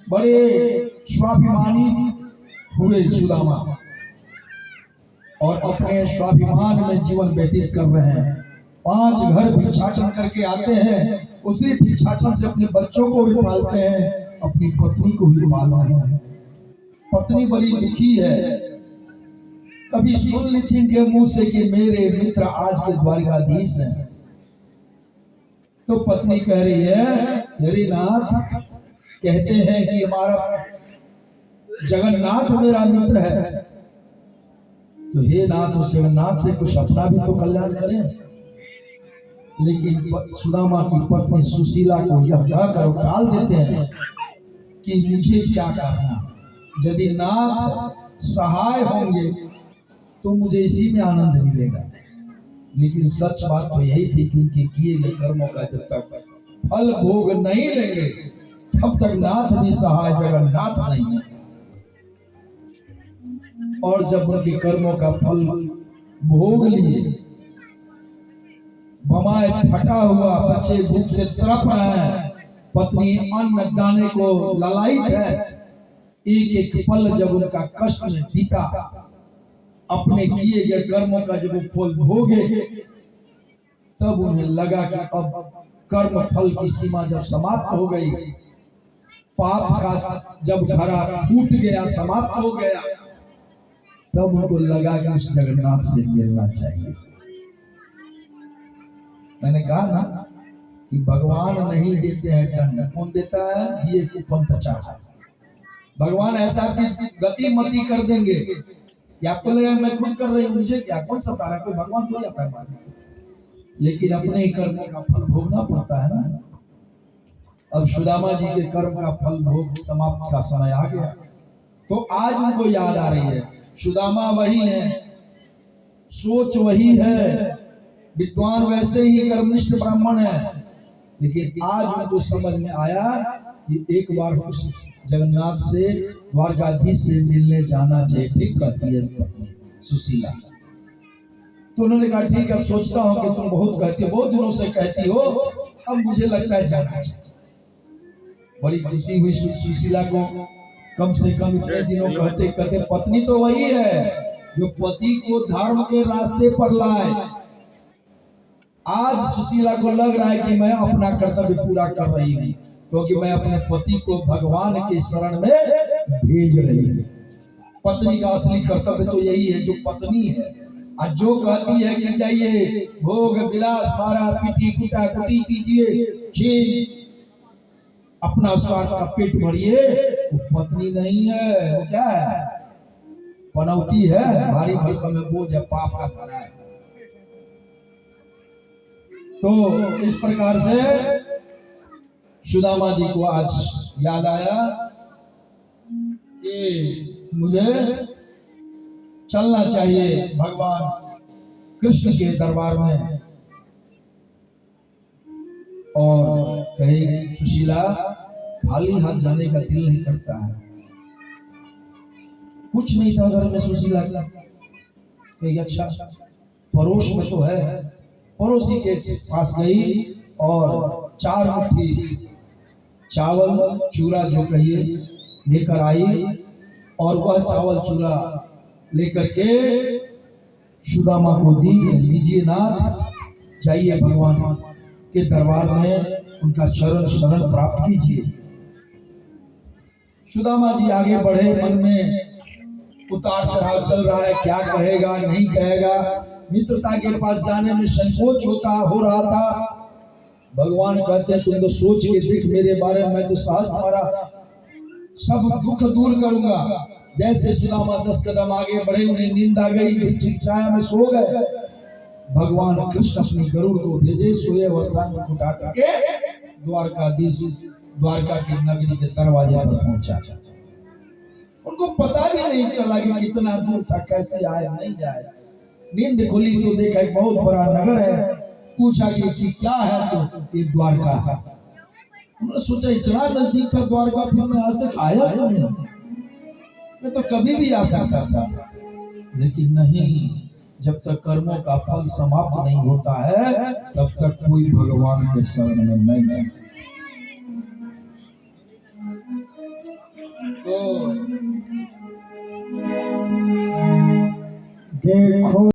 बड़े स्वाभिमानी हुए सुदामा और अपने स्वाभिमान में जीवन व्यतीत कर रहे हैं। 5 घर भिक्षाटन करके आते हैं, उसी भिक्षाटन से अपने बच्चों को भी पालते हैं, अपनी पत्नी को भी पाल रहे हैं। पत्नी बड़ी दुखी है। कभी सुन ली थी इनके मुंह से कि मेरे मित्र आज के द्वारकाधीश हैं, तो पत्नी कह रही है, हरिनाथ कहते हैं कि हमारा जगन्नाथ मेरा मित्र है, तो हे नाथ उस जगन्नाथ से कुछ अपना भी तो कल्याण करें। लेकिन सुदामा की पत्नी सुशीला को यह कहकर टाल देते हैं कि मुझे क्या करना, यदि नाथ सहाय होंगे तो मुझे इसी में आनंद मिलेगा। लेकिन सच बात तो यही थी कि उनके किए गए कर्मों का जब तक फल भोग नहीं लेंगे तब तक नाथ भी सहाय जगन्नाथ नहीं है। और जब उनके कर्मों का फल भोग लिए, बमाए फटा हुआ, बच्चे भूख से तड़प रहे हैं, पत्नी अन्न दाने को ललायित है, एक एक पल जब उनका कष्ट में बीता, अपने किए गए कर्मों का जब फल भोगे, तब उन्हें लगा कि अब कर्म फल की सीमा जब समाप्त हो गई, पाप का जब घड़ा टूट गया, समाप्त हो गया, तब उनको लगा कि उस जगन्नाथ से मिलना चाहिए। मैंने कहा ना कि भगवान नहीं देते हैं दंड, कौन देता है? दिए को पंथ चाहा। भगवान ऐसा गति मति कर देंगे कि आपको लगेगा मैं खुद कर रही हूँ, मुझे क्या, कौन सा तारा, कोई भगवान तो जाता है मारने। लेकिन अपने ही कर्मों का फल भोगना पड़ता है ना। अब सुदामा जी के कर्म का फल भोग समाप्त का समय आ गया, तो आज उनको याद आ रही है, सुदामा वही है, सोच वही है, विद्वान वैसे ही कर्मनिष्ठ ब्राह्मण है, लेकिन आज उनको समझ में आया कि एक बार उस जगन्नाथ से, द्वारकाधीश से मिलने जाना चाहिए। ठीक कहती है पत्नी सुशीला। तो उन्होंने कहा ठीक है, अब सोचता हूँ कि तुम बहुत कहती हो, बहुत दिनों से कहती हो, अब मुझे लगता है जाना चाहिए। बड़ी खुशी हुई सुशीला को, कम से कम इतने दिनों कहते कहते पत्नी तो वही है जो पति को धर्म के रास्ते पर लाए। आज सुशीला को लग रहा है कि मैं अपना कर्तव्य पूरा कर रही हूँ, क्योंकि मैं अपने पति को भगवान के शरण में भेज रही हूँ। पत्नी का असली कर्तव्य तो यही है, जो पत्नी है और जो कहती है कि जाइए भोग विलास मारा पीटी कुटा कुटी कीजिए, अपना स्वार्थ का पेट भरिए, वो पत्नी नहीं है, वो क्या है? पनौती है, भारी भरकम में बोझ है, पाप का धरा है। तो इस प्रकार से सुदामा जी को आज याद आया कि मुझे चलना चाहिए भगवान कृष्ण के दरबार में। और कही सुशीला, खाली हाथ जाने का दिल नहीं करता है। कुछ नहीं था घर में सुशीला का, अच्छा पड़ोस में तो है, पड़ोसी के पास गई और 4 मुट्ठी चावल चूरा जो कहिए लेकर आई, और वह चावल चूरा लेकर के सुदामा को दी। लीजिए नाथ, जाइए भगवान के दरबार में उनका चरण शरण प्राप्त कीजिए। सुदामा जी आगे बढ़े, मन में उतार चढ़ाव चल रहा है, क्या कहेगा नहीं कहेगा, मित्रता के पास जाने में संकोच हो रहा था। भगवान कहते हैं तुम तो सोच के देख मेरे बारे में, मैं तो साहस तुम्हारा सब दुख दूर करूंगा। जैसे सुदामा 10 कदम आगे बढ़े, उन्हें नींद आ गई, भिक्षिक छाया में सो गए। भगवान कृष्ण अपनी गरुड़ को भेजे, सोए अवस्था में उठा करके द्वारकाधीश द्वारका की नगरी के दरवाजे पर पहुंचा। उनको पता भी नहीं चला कि कितना दूर था, कैसे आए नहीं आए। नींद खुली तो देखा एक बहुत बड़ा नगर है। पूछा कि क्या है, तो ये द्वारका है। उन्होंने सोचा इतना नजदीक था द्वारका, फिर मैं आज तक आया क्यों नहीं? मैं तो कभी भी आ सकता था, लेकिन नहीं, जब तक कर्मों का फल समाप्त नहीं होता है तब तक कोई भगवान के शरण में नहीं जाता। तो देखो